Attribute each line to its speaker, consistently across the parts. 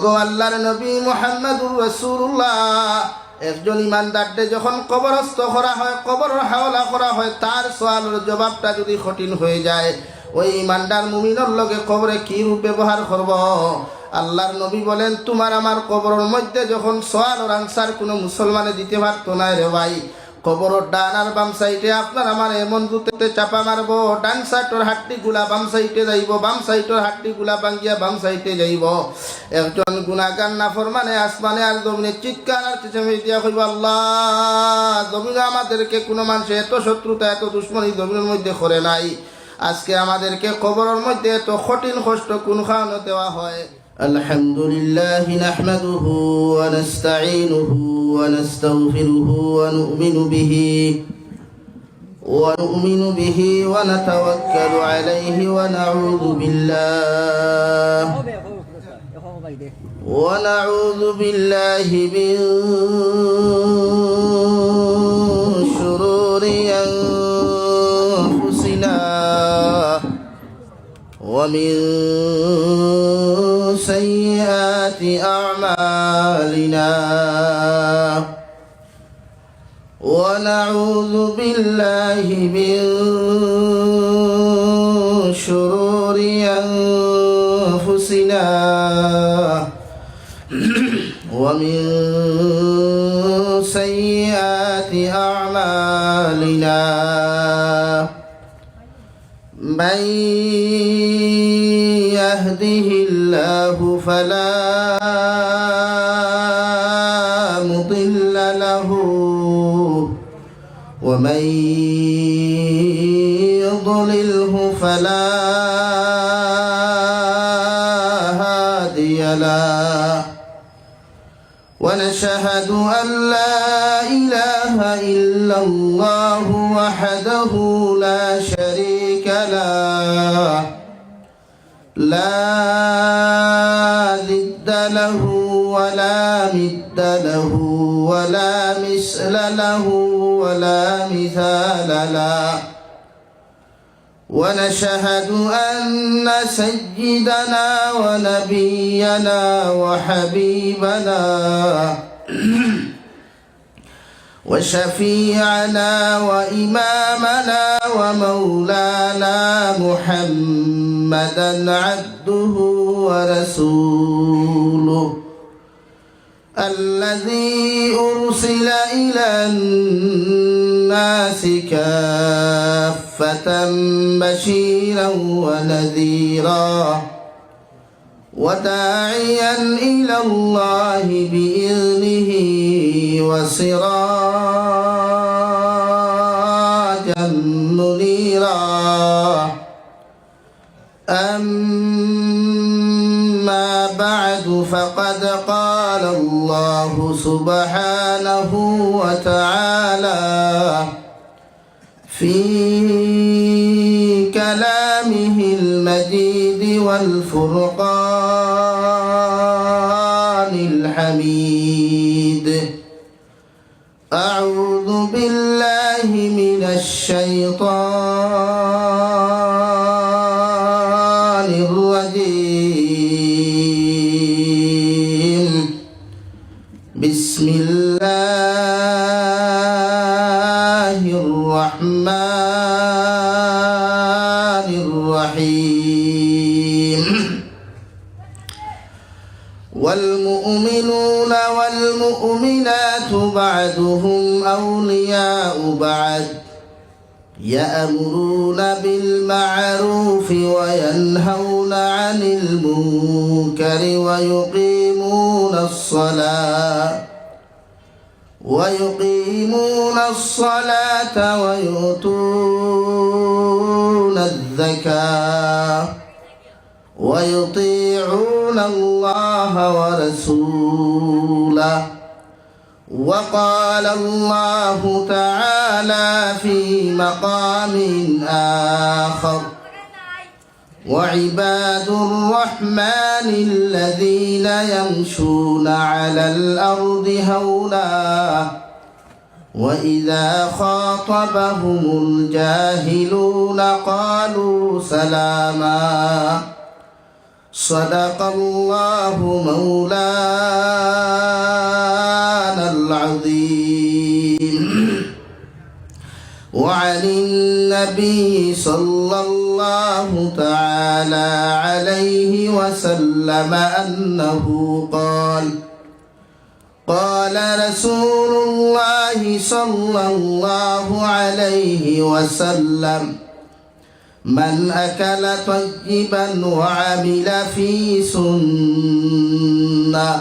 Speaker 1: ওগো আল্লাহর নবী মুহাম্মদুর রাসূলুল্লাহ, একজন ইমানদারকে যখন কবরস্থ করা হয়, কবরের হাওলা করা হয়, তার সওয়ালের জবাবটা যদি কঠিন হয়ে যায়, ওই ইমানদার মুমিনের লগে কবরে কি রূপ ব্যবহার করব? আল্লাহর নবী বলেন, তোমার আমার কবরের মধ্যে যখন সওয়ালের আনসার কোনো মুসলমানে দিতে পারতো না রে ভাই, কবরের ডান আর বাম সাইডে আপনার আমার এমন জুতেতে চাপা মারব, ডান সাইডের হাড্ডি গুলা বাম সাইডে যাইব, বাম সাইডের হাড্ডি গুলা ভাঙ্গিয়া বাম সাইডে যাইব। একজন গুনাহগার নাফরমানে আসমানে আর জমিনে চিৎকার আর চেঁচামেচি দিয়া কইব, আল্লাহ, জমিনে আমাদেরকে কোনো মানুষ এত শত্রুতা এত দুশ্মনী জমিনের মধ্যে করে নাই, আজকে আমাদেরকে কবরের মধ্যে এত কঠিন কষ্ট কোন খাওয়ানো দেওয়া হয়। আলহামদুলিল্লাহ নাহমাদুহু ওয়া নাস্তাঈনুহু ওয়া নাস্তাগফিরুহু ওয়া নু'মিনু বিহি ওয়া নাতাওয়াক্কালু আলাইহি ওয়া নাউযু বিল্লাহি মিন শুরুরি আনফুসিনা ওয়া মিন সাইয়্যাতি আ'মালিনা ওয়া নাউযু বিল্লাহি মিন শুরুরি আনফুসিনা ওয়া মিন সাইয়্যাতি আ'মালিনা মান ইয়াহদিহিল্লাহু ফালা মুদিল্লা লাহু ওয়া মান ইউদ্লিলহু ফালা হাদিয়া লাহু ونشهد أن لا إله إلا الله وحده لا شريك له لا ضد له ولا مد له ولا مثل له ولا مثال له ونشهد أن سيدنا ونبينا وحبيبنا وشفيعنا وإمامنا ومولانا محمدا عبده ورسوله الذي أرسل إلى الناس كافة بشيرا ونذيرا وداعيا إلى الله بإذنه وسراجا منيرا أما بعد فقد قال الله سبحانه وتعالى في كلامه المجيد والفرقان الحميد أعوذ بالله من الشيطان الرجيم بسم الله الرحمن الرحيم والمؤمنون والمؤمنات بعضهم أولياء بعض يأمرون بالمعروف وينهون عن المنكر ويقيمون الصلاة ويؤتون الزكاة ويطيعون الله ورسوله وقال الله تعالى في مقام آخر وعباد الرحمن الذين يمشون على الأرض هونا وإذا خاطبهم الجاهلون قالوا سلاما صدق الله مولانا العظيم. وعن النبي صلى الله تعالى عليه وسلم أنه قال: قال رسول الله صلى الله عليه وسلم: من أكل طيبا وعمل في سنة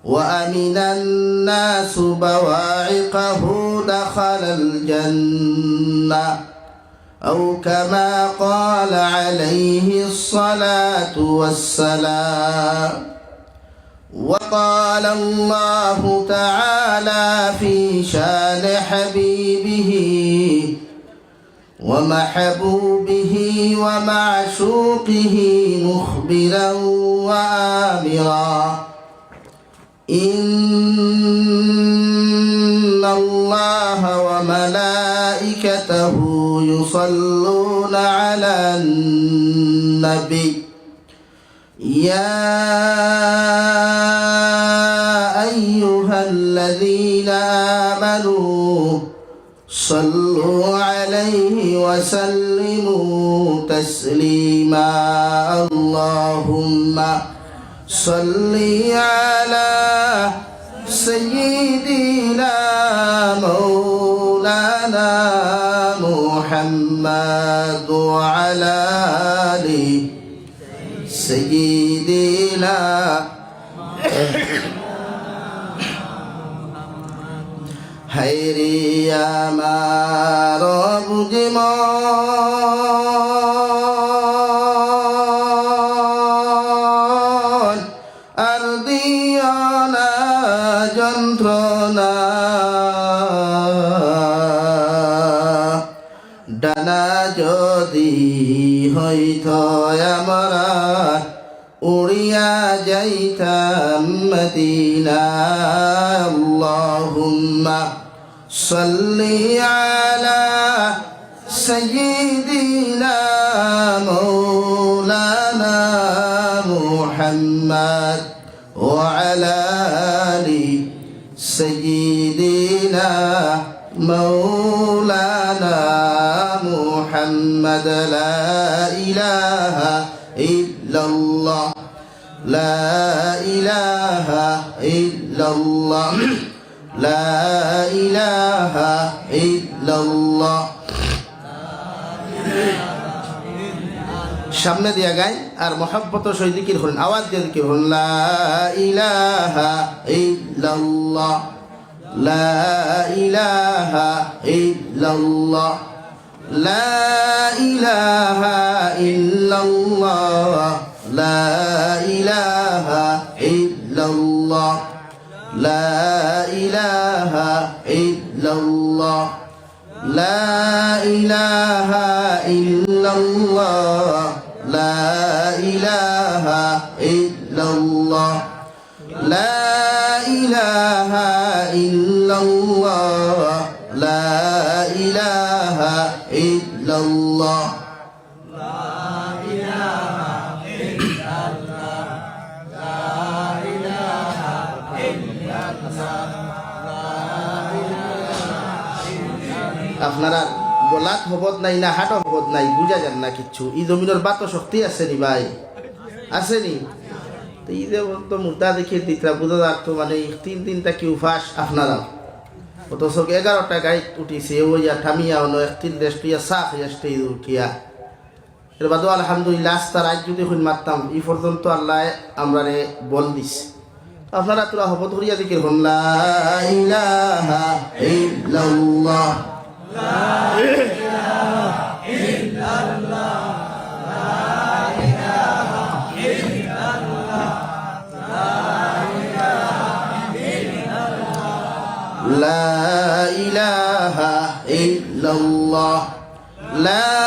Speaker 1: وأمن الناس بواعقه دخل الجنة، أو كما قال عليه الصلاة والسلام. وقال الله تعالى في شان حبيبه ومحبوبه ومعشوقه مخبرا وآمرا: إن الله وملائكته يصلون على النبي يا أيها الذين آمنوا صلوا عليه وسلموا تسليما. اللهم صل على سيدنا مولانا محمد وعلى آل سيدنا হায়রে আমার বুঝিমন আর দিও না যন্ত্রণা, ডানা যদি হইত আমরা উড়িয়া যাইতাম মদিনা। আল্লাহুম্মা সাল্লি আলা সাইয়্যিদিনা মাওলানা মুহাম্মদ ওয়া আলা আলি সাইয়্যিদিনা মাওলানা মুহাম্মদ। লা ইলাহা ইল্লাল্লাহ লা ইলাহা ইল্লাল্লাহ লা ইলাহা ইল্লাল্লাহ। সামনে দিয়া গাই আর মহব্বত সহিত জিকির করেন, আওয়াজ দিয়ে জিকির করেন। লা ইলাহা ইল্লাল্লাহ লা ইলাহা ইল্লাল্লাহ লা ইলাহা ইল্লাল্লাহ লা ইলাহা ইল্লাল্লাহ লা ইলাহা ইল্লাল্লাহ লা ইলাহা ইল্লাল্লাহ লা ইলাহা ইল্লাল্লাহ লা ইলাহা ইল্লাল্লাহ লা ইলাহা ইল্লাল্লাহ আপনারা গলাত হবত নাই না হাট হবত নাই বুঝা যান না কিচ্ছু। এই জমিনের বাত শক্তি আছে নি ভাই, আছে নি? তো এই যে তো মুদ্রা দেখিয়ে দিতরা বুঝা যাক মানে 3 কি উপাস আপনারা অথচ 11টা গাড়ি উঠিছে ওই থামিয়া অন্য 1 দেশ টিয়া সাফ স্টেজ উঠিয়া এর বাদও আলহামদুলিল্লাহ আস্তা রাত যদি হইন মারতাম এই পর্যন্ত আল্লাহ আমরা বল দিস। আপনারা তোরা হবত করিয়া দিকে হন লা ইলাহা ইল্লাল্লাহ লা ইলাহা ইল্লাল্লাহ লা ইলাহা ইল্লাল্লাহ লা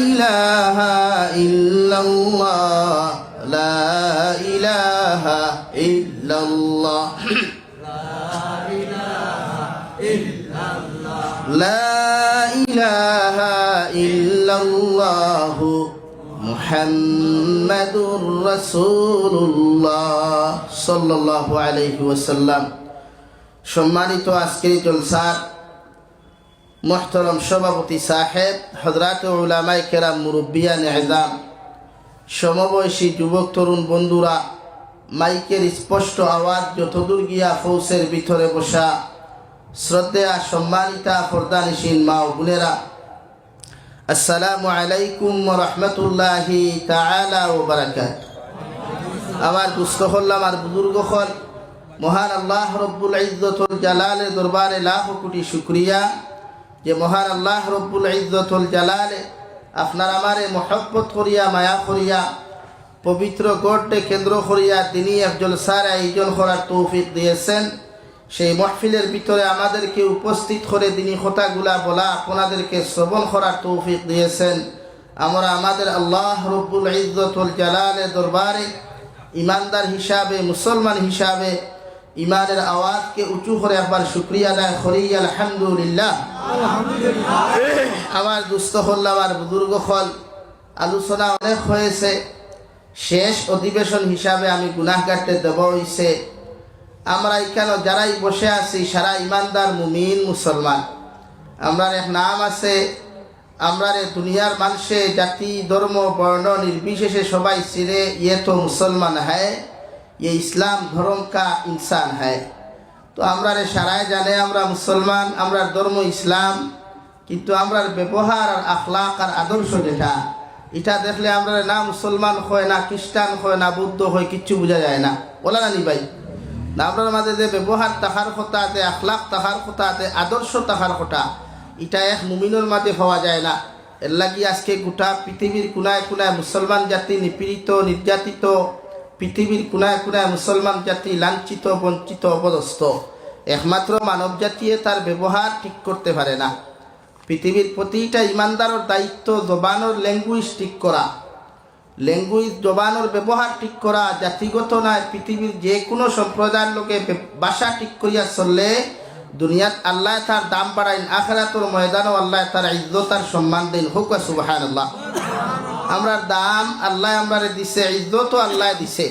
Speaker 1: ইলাহা ইল্লাল্লাহ লা ইলাহা ইল্লাল্লাহ লা ইলাহা ইল্লাল্লাহ লা ইলাহা ইল্লাল্লাহ মুহাম্মাদুর রাসূলুল্লাহ সাল্লাল্লাহু আলাইহি ওয়াসাল্লাম। সম্মানিত আজকের জলসার মুহতারাম সভাপতি সাহেব, হযরত উলামায়ে কেরাম, মুরব্বিয়ান ইজাম, সমবয়সী যুবক তরুণ বন্ধুরা, মাইকের স্পষ্ট আওয়াজ যতদূর গিয়া ফৌসের ভিতরে বসা শ্রদ্ধেয়া সম্মানিতা পর্দানিসীন মা ও বোনেরা, আসসালামু আলাইকুম ওয়া রাহমাতুল্লাহি তাআলা ওয়া বারাকাতুহু। আমার দুস্থ হল্লাম আর বুজুর্গ হল, মহান আল্লাহ রব্বুল ইজ্জতুল জালালের দরবারে লাখ কোটি শুকরিয়া যে মহান আল্লাহ রব্বুল ইজ্জতুল জালালে আপনার আমারে মহব্বত করিয়া মায়া করিয়া পবিত্র গড়ে কেন্দ্র করিয়া তিনি এক জলসার আয়োজন করার তৌফিক দিয়েছেন। সেই মাহফিলের ভিতরে আমাদেরকে উপস্থিত করে তিনি কথাগুলা বলা, আপনাদেরকে শ্রবণ করার তৌফিক দিয়েছেন। আমরা আমাদের আল্লাহ রব্বুল ইজ্জতুল জালালের দরবারে ইমানদার হিসাবে, মুসলমান হিসাবে ইমানের আওয়াজকে উঁচু করে একবার শুকরিয়া আদায় করি, আলহামদুলিল্লাহ। আমার দুস্থ হল, আমার বুজুর্গ হল, আলোচনা অনেক হয়েছে। শেষ অধিবেশন হিসাবে আমি গুনাহগারদের দেব হইছে। আমরা এখানে যারাই বসে আছি সারা ইমানদার মুমিন মুসলমান। আমরার এক নাম আছে, আমরার দুনিয়ার মানুষে জাতি ধর্ম বর্ণ নির্বিশেষে সবাই চিনে, ইয়ে তো মুসলমান হ্যায়, ये ইসলাম ধর্ম কা ইনসান হ্যায়। তো আমরা সারাই জানে আমরা মুসলমান, আমরা ধর্ম ইসলাম, কিন্তু আমরার ব্যবহার আর আখলাক আর আদর্শ যেটা, এটা দেখলে আমরা না মুসলমান হয়, না খ্রিস্টান হয়, না বুদ্ধ হয়, কিচ্ছু বোঝা যায় না। বলা না নি ভাই? না আপনার মাঝে যে ব্যবহার তাহার কথা, যে আখলাক তাহার কথা, যে আদর্শ তাহার কথা, এটা এক মুমিনের মাঝে পাওয়া যায় না। এর লাগি আজকে গোটা পৃথিবীর কোনায় কোনায় মুসলমান জাতি নিপীড়িত, নির্যাতিত, পৃথিবীর কোনায় কোনায় মুসলমান জাতি লাঞ্ছিত, বঞ্চিত, অপদস্থ। একমাত্র মানব জাতিয়ে তার ব্যবহার ঠিক করতে পারে না। পৃথিবীর প্রতিটা ইমানদারের দায়িত্ব জবানোর ল্যাঙ্গুয়েজ ঠিক করা, ল্যাঙ্গুয়েজ জবানোর ব্যবহার ঠিক করা। জাতিগত নয়, পৃথিবীর যে কোনো সম্প্রদায়ের লোকে ভাষা ঠিক করিয়া চললে দুনিয়াত আল্লাহ তার দাম বাড়াইন, আখিরাতের ময়দানও আল্লাহ তার ইজ্জত আর সম্মান দিন। হোক সুবহানাল্লাহ। আমরার দাম আল্লাহ আমরারে দিছে, ইজ্জতও আল্লাহ দিছে।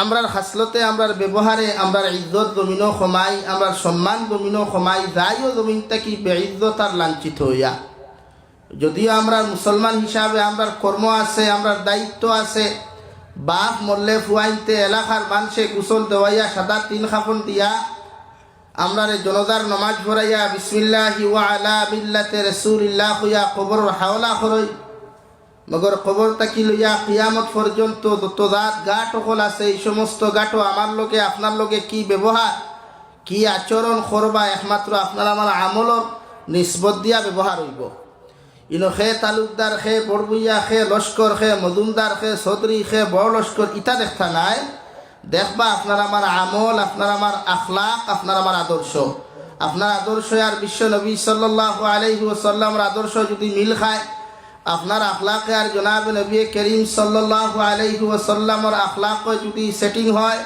Speaker 1: আমরার হাসলতে, আমরার ব্যবহারে আমরার ইজ্জত জমিনও কমাই, আমরার সম্মান জমিনও কমাই, যাইও জমিনটা কি বেইজ্জত আর লাঞ্ছিত হইয়া। যদিও আমরা মুসলমান হিসাবে আমরার কর্ম আছে, আমরার দায়িত্ব আছে। বাপ মরলে ফুয়াইতে এলাকার মানুষে গোসল দেওয়াইয়া সাদা তিন খাফন দিয়া আমরারে জনতার নমাজ ভরাইয়া বিসমিল্লাহি ওয়া আলা মিল্লাতে রাসূলিল্লাহ হইয়া কবরের হাওলা করই। মগর কবর তাকি লইয়া কিয়ামত পর্যন্ত যত জাত গাট হল আছে, এই সমস্ত গাটো আমার লোকে আপনার লোকে কি ব্যবহার, কি আচরণ করবা, একমাত্র আপনার আমার আমলর নিসবত দিয়া ব্যবহার হইব। ইনো খে তালুকদার, খে বড়বুইয়া, খে লস্কর, খে মজুমদার, খে চৌধুরী, খে বড় লস্কর, ইটা দেখা নাই। দেখবা আপনার আমার আমল, আপনার আমার আখলাক, আপনার আমার আদর্শ। আপনার আদর্শ আর বিশ্ব নবী সাল্লাল্লাহু আলাইহি ওয়াসাল্লামের আদর্শ যদি মিল খায়, আপনার আখলাকে আর জনাব নবী করিম সাল্লাল্লাহু আলাইহি ওয়াসাল্লামের আখলাকে যদি সেটিং হয়,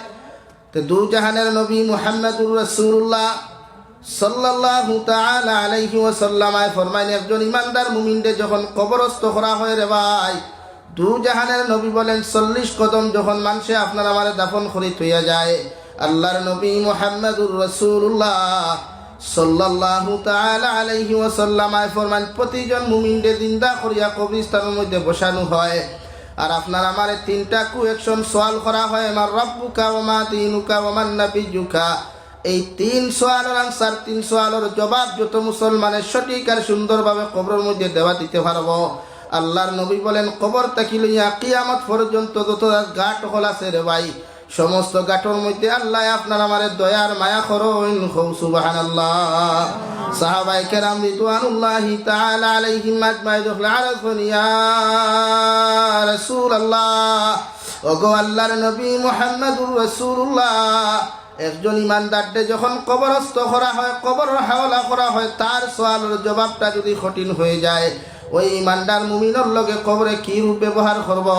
Speaker 1: তো দু জাহানের নবী মুহাম্মদুর রাসূলুল্লাহ সাল্লাল্লাহু তাআলা আলাইহি ওয়াসাল্লাম ফরমাইন, একজন ইমানদার মুমিনকে যখন কবরস্থ করা হয় রে ভাই, দু জাহানের নবী বলেন 40 কদম যখন মানুষে আপনার আমার দাফন করে থইয়া যায়, আল্লাহর নবী মুহাম্মদুর রাসূলুল্লাহ সাল্লাল্লাহু তাআলা আলাইহি ওয়াসাল্লাম ফরমান, প্রতিজন মুমিনকে জিন্দা করিয়া কবরস্থানের মধ্যে বসানো হয়। আর আপনার আমার তিনটা কোয়েকশন সওয়াল করা হয়, আমার রব্বুকা ওয়া মা দীনুকা ওয়া মান নাবিয়্যুকা। এই তিন সওয়ালের আনসার, তিন সওয়ালের জবাব যত মুসলমানের সঠিক আর সুন্দরভাবে কবরের মধ্যে দেওয়া দিতে পারব, আল্লাহর নবী বলেন কবর তাকি লইয়া কিয়ামত পর্যন্ত যত গাট হল আছে রে ভাই, সমস্ত গাঠর মধ্যে আল্লাহ আপনার আমার দয়ার মায়া করুন। সুবহানাল্লাহ। সাহাবায়ে কেরাম রিদওয়ানুল্লাহি তাআলা আলাইহিম আজমাইন যখন আরাফুন ইয়া রাসূলুল্লাহ, ওগো আল্লাহর নবী মুহাম্মদুর রাসূলুল্লাহ, একজন ইমানদারকে যখন কবরস্থ করা হয়, কবরের হাওলা করা হয়, তার সওয়ালের জবাবটা যদি কঠিন হয়ে যায়, ওই ইমানদার মুমিনের লগে কবরে কি রূপ ব্যবহার করব?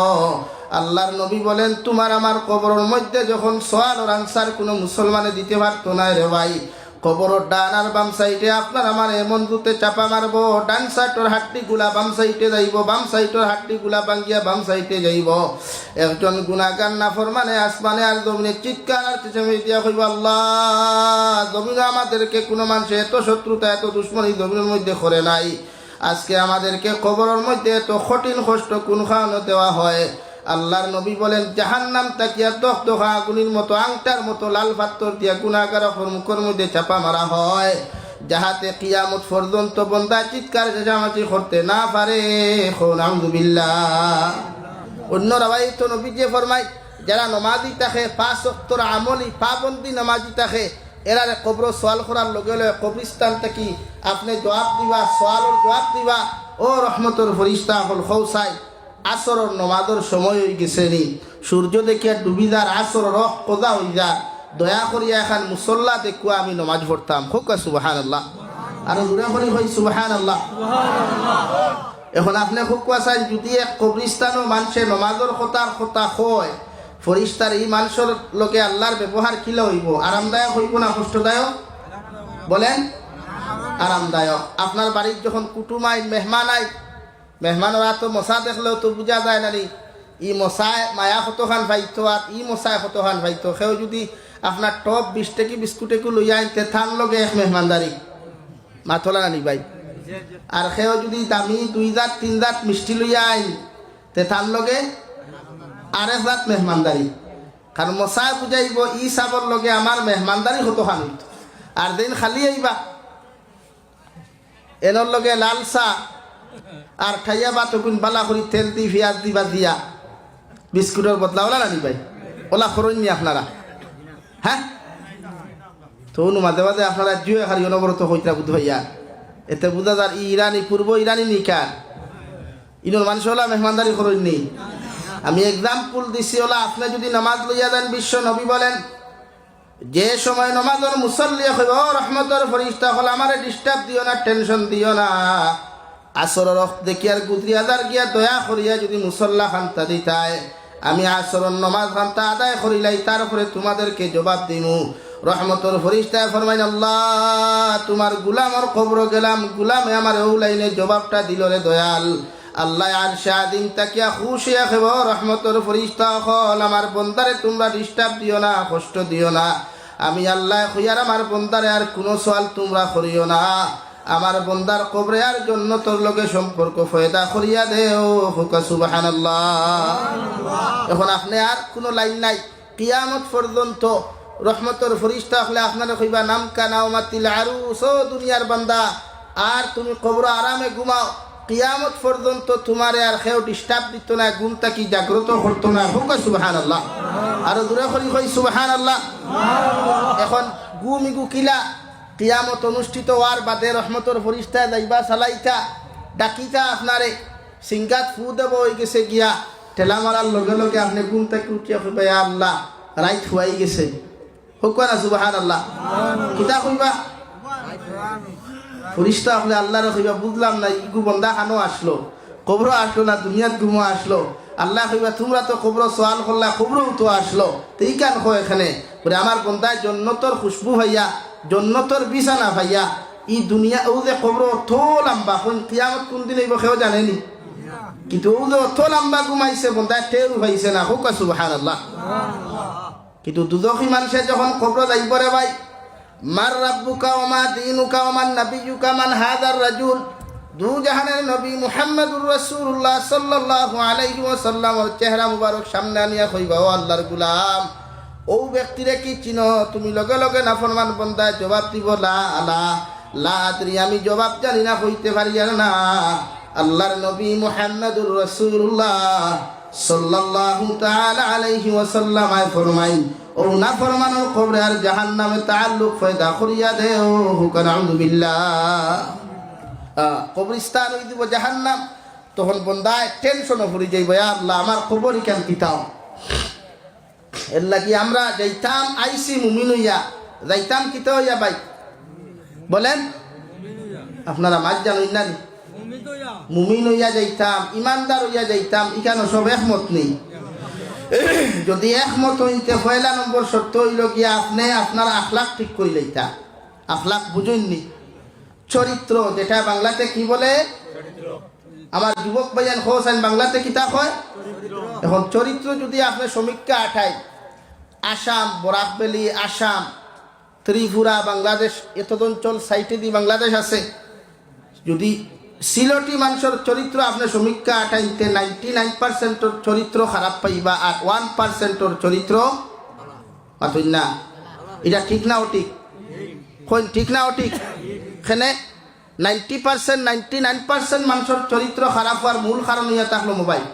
Speaker 1: আল্লাহর নবী বলেন, তোমার আমার কবরের মধ্যে যখন সওয়াল আর আনসার কোনো মুসলমানে দিতে পারতো না রে ভাই, কবরের ডান আর বাম সাইডে আপনার আমার এমন জুতে চাপা মারবো, ডান সাইডের হাড্ডি গুলা বাম সাইডে যাইব, বাম সাইডের হাড্ডি গুলা ভাঙ্গিয়া বাম সাইডে যাইব। একজন গুনাহগার নাফরমানে আসমানে আর জমিনে চিৎকার আর চেঁচামেচি দিয়া কইব, আল্লাহ জমিনে আমাদেরকে কোনো মানুষ এত শত্রুতা এত দুশ্মনী জমিনের মধ্যে করে নাই, আজকে আমাদেরকে কবরের মধ্যে এত কঠিন কষ্ট কোন খাওয়ানো দেওয়া হয়। আল্লাহর নবী বলেন, জাহান্নাম তাকিয়া দখদখা আগুনের মতো আংটার মতো লাল পাথর দিয়া গুনাহগারের মুখের মধ্যে চাপা মারা হয়, যাহাতে কিয়ামত পর্যন্ত বান্দা চিৎকার চেঁচামেচি করতে না পারে। আলহামদুলিল্লাহ। অন্য রাবাইত নবী যে ফরমাই, যারা নমাজি থাকে 5 ওয়াক্তের আমলি পাবন্দি নমাজি থাকে, এরারে কবর সওয়াল করার লগে লগে কবরস্থান থেকে আপনি জবাব দিবা, সওয়ালের জবাব দিবা, ও রহমতের ফরিস্তা হল খৌসাই আসরের নমাজের সময় হয়ে গেছে নি, সূর্য দেখিয়া ডুবি যার আসর রহ কোজা হয়ে যা, দয়া করিয়া এখন মুসল্লা দেখুয়া আমি নমাজ পড়তাম। হোক সুবহানাল্লাহ, আর দূরে করি হই সুবহানাল্লাহ। এখন আপনি হুকুয়া চাই, যদি এক কবরস্থানও মানুষে নমাজের কথা হয়, ফরিস্তার এই মানুষের লোকে আল্লাহর ব্যবহার কিলা হইব? আরামদায়ক হইব না কষ্টদায়ক? বলেন আরামদায়ক। আপনার বাড়ির যখন কুটুম আই, মেহমান আই, মেহমানরা তো মশা দেখলেও তো বোঝা যায় না, ই মশায় মায়া কতখান পাইতো আর ই মশায় কতখান পাইতো। সেও যদি আপনার টপ 20 টাকি বিস্কুটেকু লইয়া আনতে থান লগে এক মেহমানদারি মাথলা নানি ভাই, আর সেও যদি দামি 2 জাত 3 জাত মিষ্টি লইয়া আইন তে থান লগে আরেক জাত মেহমানদারি। কারণ মশায় বুঝাইব ই সাবর লগে আমার মেহমানদারি কতখান হইত। আর দিন খালি আইবা এনর লগে লাল চা আর খাইয়া বা তখন বালা করি তেল দি পিঁয়াজ দিবা দিয়া বিস্কুটের বদলা ওলা নানি ভাই, ওলা খরণ নি আপনারা? হ্যাঁ, তো মাঝে মাঝে আপনারা জুয়ে খালি অনবরত হইতা বুধ হইয়া, এতে বুঝা যার ইরানি পূর্ব ইরানি নিকা ইনোর মানুষ ওলা মেহমানদারি খরণ নেই। আমি এক্সাম্পল দিছি, ওলা আপনি যদি নামাজ লইয়া দেন, বিশ্ব নবী বলেন, যে সময় নমাজের মুসল্লি হইব, রহমতের ফরিস্তা হল আমারে ডিস্টার্ব দিও না, টেনশন দিও না, আসরের রক্ত দেখি আর গুদরি আদার গিয়া দয়া করিয়া যদি মুসল্লা খান্তা দিতায়, আমি আসরের নমাজ খান্তা আদায় করিলাই, তারপরে তোমাদেরকে জবাব দিমু। রহমতের ফরিস্তায় ফরমাইন, আল্লাহ তোমার গুলামর কবর গেলাম, গুলামে আমার ও লাইনে জবাবটা দিল রে দয়াল। আল্লাহ আর শাদিন তাকিয়া খুশি আখব, রহমতের ফরিস্তা হল আমার বন্দারে তোমরা ডিস্টার্ব দিও না, কষ্ট দিও না। আমি আল্লাহ খুইয়ার আমার বন্দারে আর কোনো সওয়াল তোমরা করিও না, আমার বন্দার কবরে আর জান্নাতের লগে সম্পর্ক ফয়দা করিয়া দেও। হুকা সুবহানাল্লাহ। এখন আপনি আর কোনো লাইন নাই, কিয়ামত পর্যন্ত রহমতের ফরিস্তা হলে আপনারা কইবা, নাম কানাও মাতিল আরুস, ও দুনিয়ার বান্দা আর তুমি কবর আরামে ঘুমাও, কিয়ামত পর্যন্ত তোমারে আর কেউ ডিস্টার্ব দিত না, ঘুম থাকি জাগ্রত করতো না। হুকা সুবহানাল্লাহ। আর দূরে করি কই সুবহানাল্লাহ। এখন ঘুমিগু কিলা কিয়ামত অনুষ্ঠিত হওয়ার বাদে রহমতের ফরিস্তায় যাইবা চালাইতা ডাকিতা আপনারে সিংগাত ফু দেব হয়ে গেছে গিয়া, ঠেলা মারার লগে লগে আপনি ঘুম থেকে উঠিয়া কইবা, ইয়া আল্লাহ রাইত হুয়াই গেছে। হুক না সুবহানাল্লাহ। কিতা কইবা? ফরিস্তা হলে আল্লাহরে কইবা, বুঝলাম না ইগু বন্দা খানো আসলো, কবর আসলো না দুনিয়াত ঘুমো আসলো। আল্লাহ কইবা, তোমরা তো কবর সওয়াল করলা, কবরও তো আসলো, তো এই কান কো এখানে বলে আমার বন্দায় জন্নতর খুশবু ভাইয়া, জন্নতর বিছানা ভাইয়া, ই দুনিয়া ও যে কবর অত লম্বা, কোন কিয়ামত কোন দিন হইব কেউ জানেনি, কিন্তু ও যে অত লম্বা ঘুমাইছে বন্দায় টের ভাইছে না। হুক সুবহানাল্লাহ। কিন্তু দুদখী মানুষের যখন কবর যাইব রে ভাই, মার রাব্বুকা ওয়া মা দীনুকা ওয়া মান নাবিয়্যুকা মান হাযার রাজুল, দু জাহানের নবী মুহাম্মদুর রাসূলুল্লাহ সাল্লাল্লাহু আলাইহি ওয়াসাল্লামের চেহারা মুবারক সামনে আনিয়া কইবা, ও আল্লাহর গোলাম, ও ব্যক্তিরে কি চিনো? তুমি লগে লগে নাফরমান বান্দা জবাব দিব, লা লা লা আদরি, আমি জবাব জানি না, হইতে পারি না। আল্লাহর নবী মুহাম্মদুর রাসূলুল্লাহ সাল্লাল্লাহু তাআলা আলাইহি ওয়াসাল্লাম ফরমাইন, ও নাফরমানের কবরে আর জাহান্নামে তাআল্লুক পয়দা করিয়া দেও। হুকান আউযুবিল্লাহ। কবরস্থান হয়ে দিব জাহান্নাম, তখন বন্দায় টেনশনে পড়ে যাইব, ইয়া আল্লাহ আমার কবরই কেন পিতাও। এর লাগি আমরা যাইতাম আইসি মুমিন হইয়া, যাইতাম কিতা হইয়া ভাই বলেন আপনারা মাঝ জানুন না, মুমিন হইয়া যাইতাম, ইমানদার হইয়া যাইতাম। এখানে সব একমত নেই। যদি একমত হইতে পয়লা নম্বর শর্ত হইল গিয়া আপনি আপনার আখলাক ঠিক করে লইতা। আখলাক বুঝুননি, চরিত্র, যেটা বাংলাতে কি বলে? আমার যুবক ভাইয়ান হোসেন বাংলাতে কিতা হয়? এখন চরিত্র যদি আপনি সমীক্ষা আঠাই, আসাম, বরাকবেলি, আসাম, ত্রিপুরা, বাংলাদেশ, এত অঞ্চল সাইটে দি বাংলাদেশ আছে, যদি সিলটি মানুষের চরিত্র আপনি সমীক্ষা আঠাইতে 99% চরিত্র খারাপ পাইবা, আর 1% চরিত্র মাতুন না। এটা ঠিক না? ও ঠিক ঠিক না? ও ঠিক। এখানে 90% 99% মানুষের চরিত্র খারাপ হওয়ার মূল কারণ হইয়া থাকলো মোবাইল।